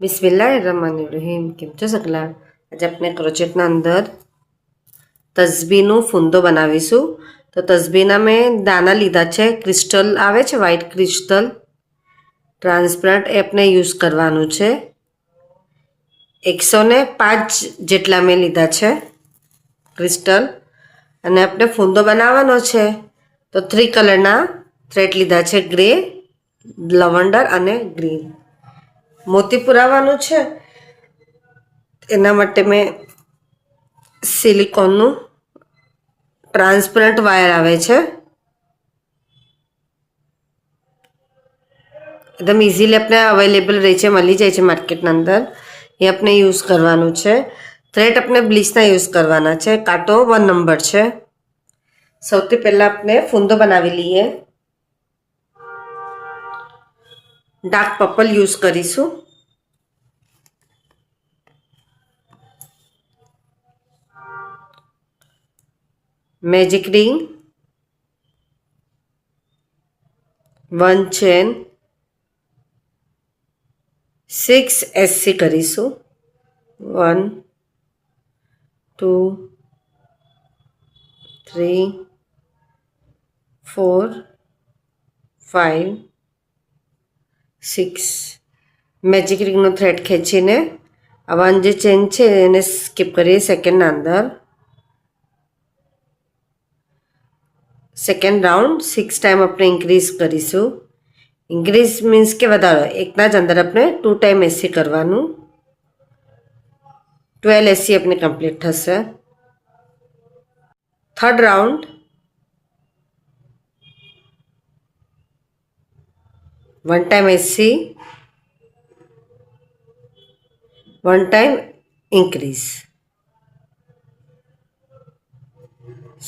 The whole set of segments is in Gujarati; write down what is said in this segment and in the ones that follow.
બિસ્મિલ્લાહિર્રહમાનિર્રહીમ. કેમ છો સગલા? આજે આપણે ક્રોચેટના અંદર તસ્બીહનો ફૂંદો બનાવીશું. તો તસ્બીહના મેં દાના લીધા છે, ક્રિસ્ટલ આવે છે, વ્હાઇટ ક્રિસ્ટલ ટ્રાન્સપરન્ટ, એ આપણે યુઝ કરવાનું છે. 105 જેટલા મેં લીધા છે ક્રિસ્ટલ. અને આપણે ફૂંદો બનાવવાનો છે તો 3 કલરના થ્રેડ લીધા છે, ગ્રે, લવંડર અને ગ્રીન. મોતી પુરાવાનું છે એના માટે મેં સિલિકોનનું ટ્રાન્સપરન્ટ વાયર આવે છે, એકદમ ઇઝીલી આપણે અવેલેબલ રહે છે, મળી જાય છે માર્કેટના અંદર. એ આપણે યુઝ કરવાનું છે. થ્રેડ આપણે બ્લીચના યુઝ કરવાના છે. કાંટો 1 નંબર છે. સૌથી પહેલાં આપણે ફૂંદો બનાવી લઈએ. ડાર્ક પર્પલ યુઝ કરીશું. મેજિક રિંગ, 1 ચેન, 6 SC કરીશું. 1 2 3 4 5 6. મેજિક રિંગનો થ્રેડ ખેંચીને આ 1 જે ચેન છે એને સ્કીપ કરીએ સેકન્ડના અંદર. સેકન્ડ રાઉન્ડ 6 ટાઈમ આપણે ઇન્ક્રીઝ કરીશું. ઇન્ક્રીઝ મીન્સ કે વધારો, એકના જ અંદર આપણે 2 ટાઈમ એસી કરવાનું. 12 એસી આપણે કમ્પ્લીટ થશે. થર્ડ રાઉન્ડ 1 ટાઈમ એસી, 1 ટાઈમ ઇન્ક્રીઝ,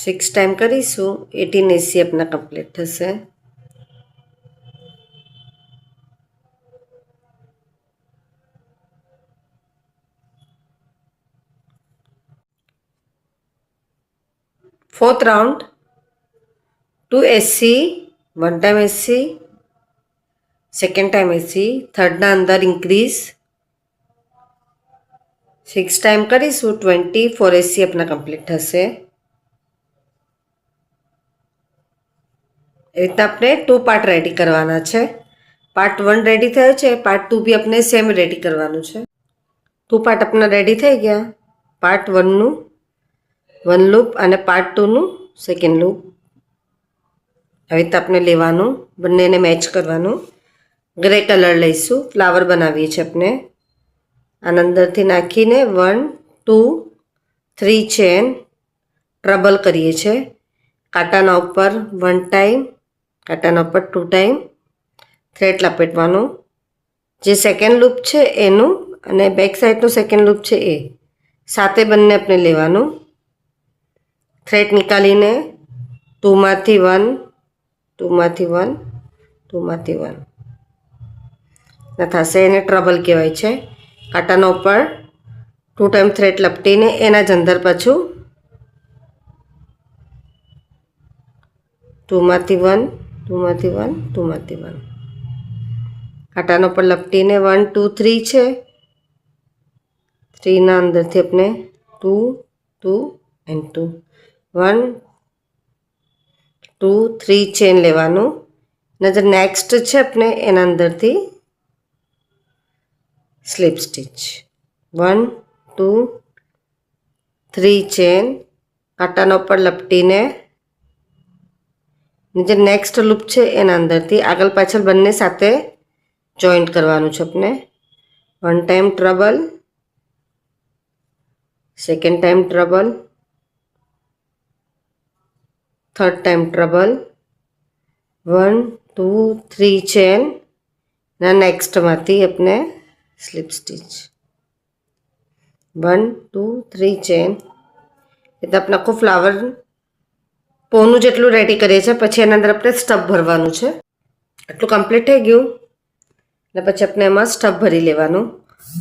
6 ટાઈમ કરીશું. 18 એસી આપણા કમ્પ્લીટ થશે. ફોર્થ રાઉન્ડ 2 એસી, 1 ટાઈમ એસી, સેકન્ડ ટાઈમ એસી, થર્ડના અંદર ઇન્ક્રીઝ, 6 ટાઈમ કરીશું. 24 એસી આપણા કમ્પ્લીટ થશે. એ રીતના આપણે 2 પાર્ટ રેડી કરવાના છે. પાર્ટ 1 રેડી થયો છે, પાર્ટ 2 બી આપણે સેમ રેડી કરવાનું છે. 2 પાર્ટ આપણા રેડી થઈ ગયા. પાર્ટ 1નું 1 લૂપ અને પાર્ટ 2નું સેકન્ડ લૂપ. આવી રીતે આપણે લેવાનું, બંનેને મેચ કરવાનું. ગ્રે કલર લઈશું, ફ્લાવર બનાવીએ છીએ આપણે. આના અંદરથી નાખીને 1 2 3 ચેન ટ્રબલ કરીએ છીએ. કાંટાના ઉપર 1 ટાઈમ, કાંટાના ઉપર 2 ટાઈમ થ્રેડ લપેટવાનું. જે સેકન્ડ લૂપ છે એનું અને બેક સાઈડનું સેકન્ડ લૂપ છે એ સાથે બંને આપણે લેવાનું. થ્રેડ નીકાળીને 2 માંથી 1, 2 માંથી 1, 2 માંથી 1 ના થશે. એને ટ્રબલ કહેવાય છે. કાંટાના ઉપર 2 ટાઈમ થ્રેડ લપટીને એના જ અંદર પાછું 2 માંથી 1, 2 માંથી 1, 2 માંથી 1. કાંટાના ઉપર લપટીને 1 2 3 છે. 3ના અંદરથી આપણે 2 2 એન્ડ 2, 1 2 3 ચેન લેવાનું. અને જે નેક્સ્ટ છે આપણે એના અંદરથી સ્લીપ સ્ટિચ 1 2 3 ચેન કાંટાના ઉપર લપટીને જે નેક્સ્ટ લૂપ છે એના અંદરથી આગળ પાછળ બંને સાથે જોઈન્ટ કરવાનું છે આપણે. 1 time trouble, second time trouble, third time trouble, 1 2 3 chain ના નેક્સ્ટમાંથી આપણે સ્લીપ સ્ટિચ 1 2 3 ચેન. એટલે આપણે આખું ફ્લાવર પોનું જેટલું રેડી કરીએ છીએ. પછી એના અંદર આપણે સ્ટફ ભરવાનું છે. આટલું કમ્પ્લીટ થઈ ગયું એટલે પછી આપણે એમાં સ્ટફ ભરી લેવાનું.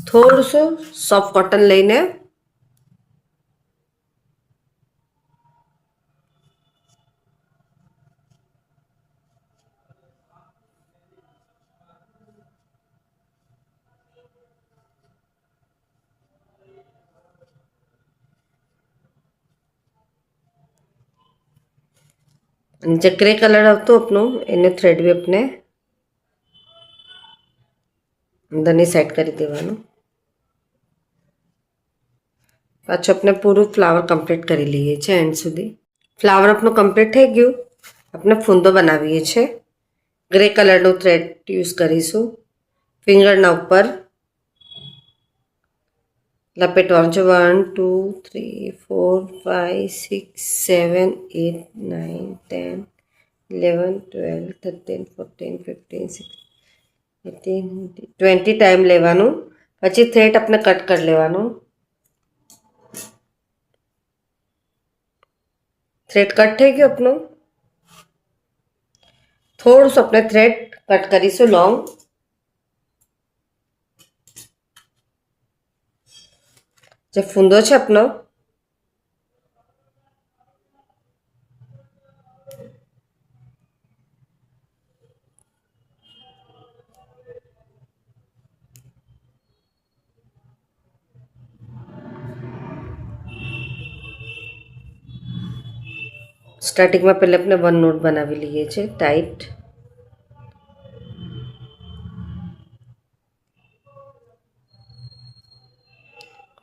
થોડુંશું સોફ્ટ કોટન લઈને અને જે ગ્રે કલર આવતો આપણું એને થ્રેડ બી આપણે અંદરની સાઈડ કરી દેવાનું. પાછું આપણે પૂરું ફ્લાવર કમ્પ્લીટ કરી લઈએ છીએ એન્ડ સુધી. ફ્લાવર આપણું કમ્પ્લીટ થઈ ગયું. આપણે ફૂંદો બનાવીએ છીએ. ગ્રે કલરનું થ્રેડ યુઝ કરીશું. ફિંગરના ઉપર લપેટવાનું છે. 1 2 3 4 5 6 7 8 9 10 11 12 13 14 15 16 18 20 ટાઈમ લેવાનું. પછી થ્રેડ આપણે કટ કરી લેવાનું. થ્રેડ કટ થઈ ગયું આપણું. થોડું આપણે થ્રેડ કટ કરીશું લોંગ. જે ફૂંદો છે આપણો સ્ટાર્ટિંગમાં પહેલાં આપણે 1 નોટ બનાવી લઈએ છીએ ટાઈટ.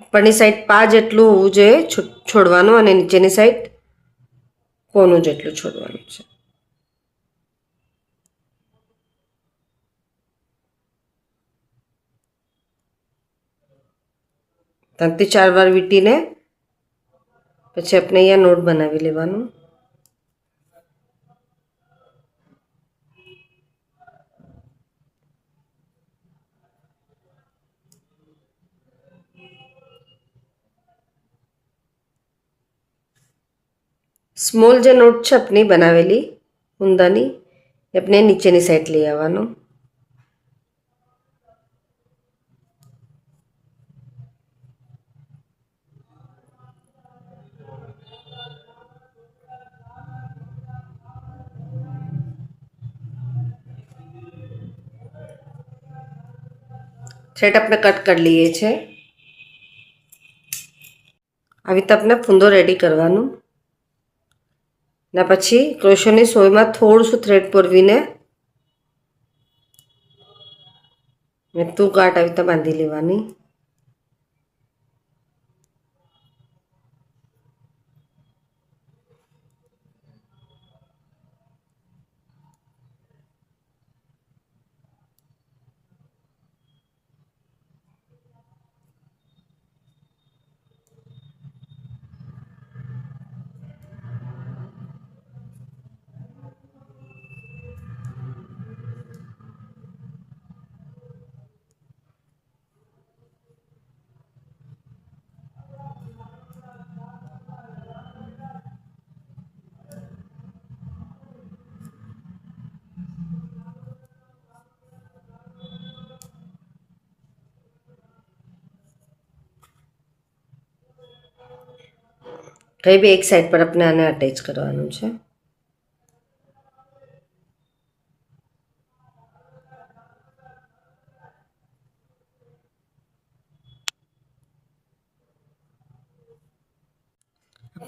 ઉપરની સાઈડ પા જેટલું હોવું જોઈએ છોડવાનું અને નીચેની સાઈડ કોનું જેટલું છોડવાનું છે. 3 થી 4 વાર વીંટીને પછી આપણે અહીંયા નોટ બનાવી લેવાનું. સ્મોલ જે નોટ છે આપણી બનાવેલી ઊંદાની એ આપણે નીચેની સાઈડ લઈ આવવાનું. થ્રેડ આપણે કટ કરી લઈએ છીએ. આવી રીતે આપણે ફૂંદો રેડી કરવાનું. ને પછી ક્રોશોની સોયમાં થોડું થ્રેડ પોરવીને તું ગાંઠ આવી રીતે બાંધી લેવાની. કઈ બી એક સાઈડ પર આપણે આને અટેચ કરવાનું છે.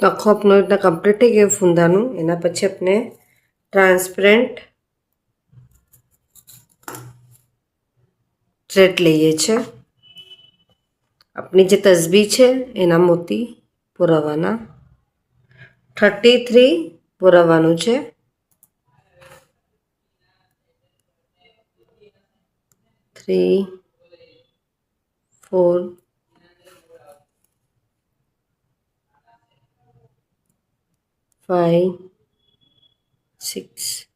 આખો આપણો રીતના કમ્પ્લીટ થઈ ગયું ફૂંદાનું. એના પછી આપણે ટ્રાન્સપરન્ટ થ્રેડ લઈએ છીએ. આપણી જે તસબી છે એના મોતી પુરાવાના 33 પુરાવાનું છે. 3 4 5 6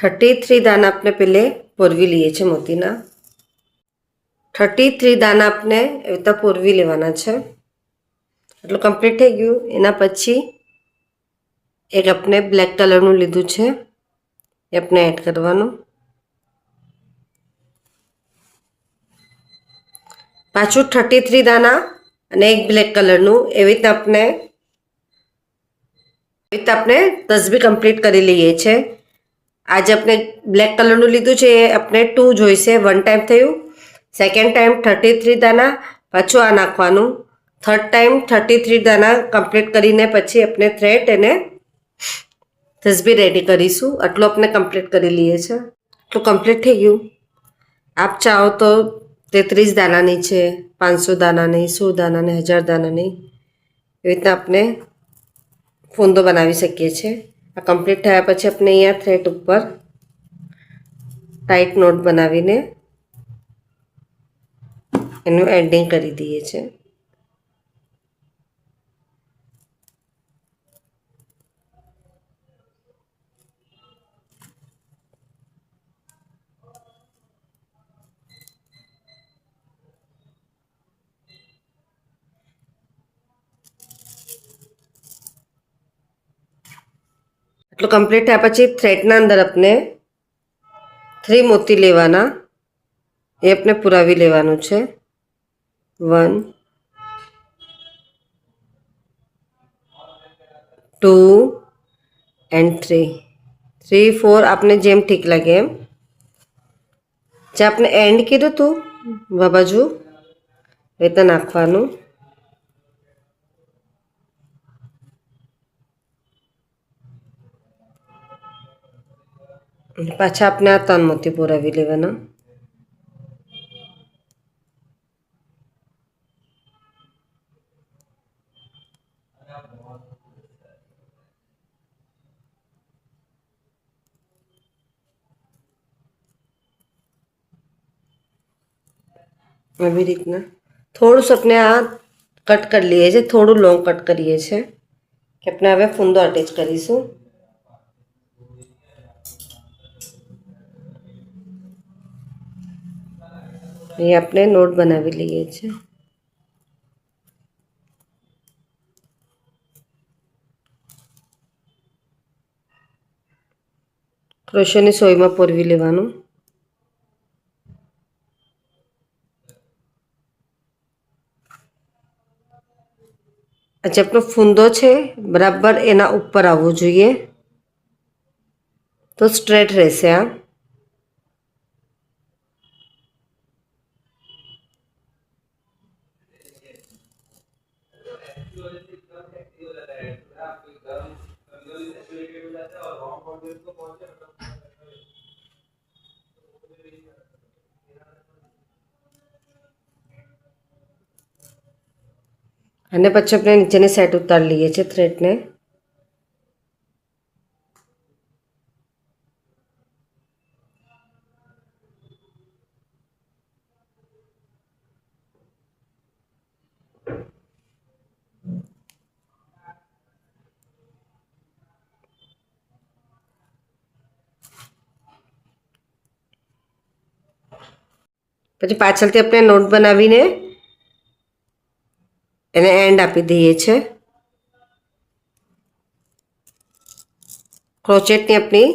33 દાના આપણે પહેલે પોરવી લઈએ છીએ મોતીના. 33 દાના આપણે એવી રીતે પોરવી લેવાના છે. એટલું કમ્પ્લીટ થઈ ગયું. એના પછી એક આપણે બ્લેક કલરનું લીધું છે એ આપણે એડ કરવાનું. પાછું 33 દાના અને એક બ્લેક કલરનું. એવી રીતે આપણે તસબી કમ્પ્લીટ કરી લઈએ છીએ. આજે આપણે બ્લેક કલરનું લીધું છે એ આપણે 2 જોઈશે. 1 ટાઈમ થયું, સેકન્ડ ટાઈમ 33 દાના, પાછું આ નાખવાનું, થર્ડ ટાઈમ 33 દાના કમ્પ્લીટ કરીને પછી આપણે થ્રેડ એને તસબી રેડી કરીશું. આટલું આપણે કમ્પ્લીટ કરી લઈએ છીએ. આટલું કમ્પ્લીટ થઈ ગયું. આપ ચાહો તો 33 દાનાની છે, 500 દાનાની, 100 દાનાની, 1000 દાનાની, એવી રીતના આપણે ફૂંદો બનાવી શકીએ છીએ. આ કમ્પ્લીટ થયા પછી આપણે અહીંયા થ્રેડ ઉપર ટાઈટ નોટ બનાવીને એનું એન્ડિંગ કરી દઈએ છીએ. આટલું કમ્પ્લીટ થયા પછી થ્રેડના અંદર આપણે 3 મોતી લેવાના, એ આપણે પુરાવી લેવાનું છે. 1 2 એન્ડ 3, 4 આપણે જેમ ઠીક લાગે એમ. જે આપણે એન્ડ કીધું હતું આ બાજુ એ તો નાખવાનું. પાછા આપણે આ 3 મોતી પુરાવી લેવાના. આવી રીતના થોડું આપણે આ કટ કરી લઈએ છીએ, થોડું લોંગ કટ કરીએ છીએ કે આપણે હવે ફૂંદો અટેચ કરીશું. અહીં આપણે નોટ બનાવી લઈએ છીએ. ક્રોશેની સોયમાં પોરવી લેવાનું. આજે આપણો ફૂંદો છે બરાબર એના ઉપર આવવો જોઈએ તો સ્ટ્રેટ રહેશે. આ અને પછી આપણે નીચેની સાઈડ ઉતારી લઈએ છીએ થ્રેડને. પછી પાછળથી આપણે નોટ બનાવીને એને એન્ડ આપી દઈએ છીએ. ક્રોચેટની આપણી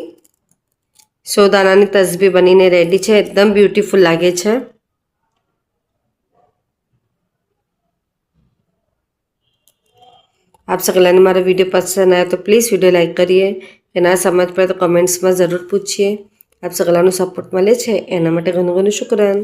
100 દાનાની તસબી બનીને રેડી છે. એકદમ બ્યુટીફુલ લાગે છે. आप सकल ने हमारा वीडियो पसंद आया तो प्लीज़ वीडियो लाइक करिए. ना समझ पड़े तो कमेंट्स में ज़रूर पूछिए. आप सकल सपोर्ट मिले एना माटे घणुं घणुं शुक्रान.